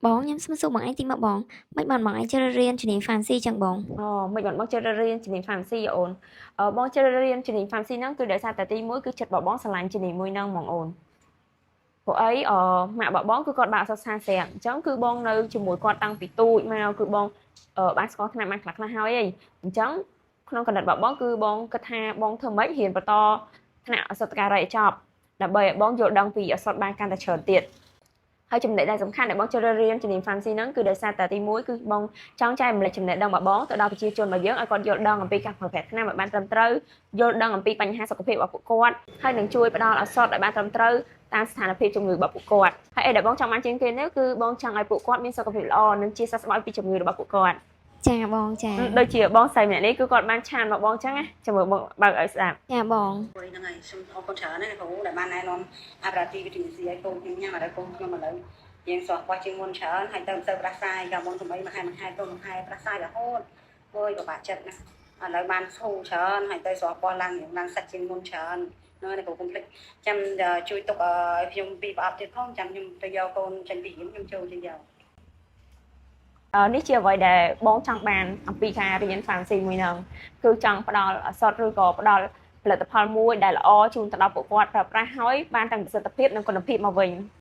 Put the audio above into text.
បងខ្ញុំស្មសួរបងឯងទីមកបងមិនបានបងឯងជ្រើសរៀនជំនាញ fancy ចឹងបងមិនបានបងជ្រើសរៀនជំនាញ fancy អូនបងជ្រើសរៀនជំនាញ fancy ហ្នឹងគឺដោយសារតែទី1គឺចិត្តបងស្រឡាញ់ជំនាញមួយហ្នឹងហ្មងអូនព្រោះអីម៉ាក់បងគឺគាត់បានអក្សរសាស្ត្រស្រាអញ្ចឹងគឺបងនៅជាមួយគាត់តាំងពីទូចមកគឺបងបានស្គាល់ថ្នាក់បានខ្លះហើយអញ្ចឹងក្នុងគណិតបងគឺបងគិតថាបងធ្វើម៉េចរៀនបន្តថ្នាក់អក្សរការីឲ្យចប់ដើម្បីឲ្យបងយល់ដឹងពីអក្សរបានកាន់តែច្រើនទៀតហើយចំណេះដែលសំខាន់ដែលបងជ្រើសរៀនជំនាញ fancy ហ្នឹងគឺដោយសារតែទី1គឺបងចង់ចែករំលែកចំណេះដឹងរបស់បងទៅដល់ប្រជាជនរបស់យើងឲ្យគាត់យល់ដឹងអំពីការប្រើប្រាស់ថ្នាំឲ្យបានត្រឹមត្រូវយល់ដឹងអំពីបញ្ហាសុខភាពរបស់ពួកគាត់ហើយនឹងជួយផ្ដល់ឱសថឲ្យបានត្រឹមត្រូវតាមស្ថានភាពជំងឺរបស់ពួកគាត់ហើយអីដែលបងចង់បានជាងគេនេះគឺបងចង់ឲ្យពួកគាត់មានសុខភាពល្អនិងជាសះស្បើយពីជំងឺរបស់ពួកគាត់ចាបងចាដូចជាបងស្រីម្នាក់នេះគឺគាត់បានឆានមកបងអញ្ចឹងណាចាំមើលបងបើកឲ្យស្ដាប់ចាបងហ្នឹងហើយខ្ញុំអរគុណច្រើនណាស់គ្រូដែលបានណែនាំអាប្រាទីវិទ្យាសាស្ត្រឲ្យកូនខ្ញុំញ៉ាំឥឡូវកូនខ្ញុំឥឡូវយើងសោះបោះជាងមុនច្រើនហើយទៅប្រាស្រ័យក៏មុនថ្មីមួយខែទៅមួយខែប្រាស្រ័យរហូតអើយពិបាកចិត្តណាស់ឥឡូវបានស្រូច្រើនហើយទៅស្រស់បោះឡើងសាច់ជាងមុនច្រើននៅគ្រូកុំភ្លេចចាំជួយទុកឲ្យខ្ញុំពីប្រអប់ទៀតផងចាំខ្ញុំទៅយកកូនចេញពីរៀនខ្ញុំចូលទៅយកនេះជាអ្វីដែលបងចង់បានអំពីការរៀន fancy មួយហ្នឹងគឺចង់ផ្ដល់ឱសថឬក៏ផ្ដល់ផលិតផលមួយដែលល្អជូនទៅដល់ពួកគាត់ប្រើប្រាស់ហើយបានទាំងប្រសិទ្ធភាពនិងគុណភាពមកវិញ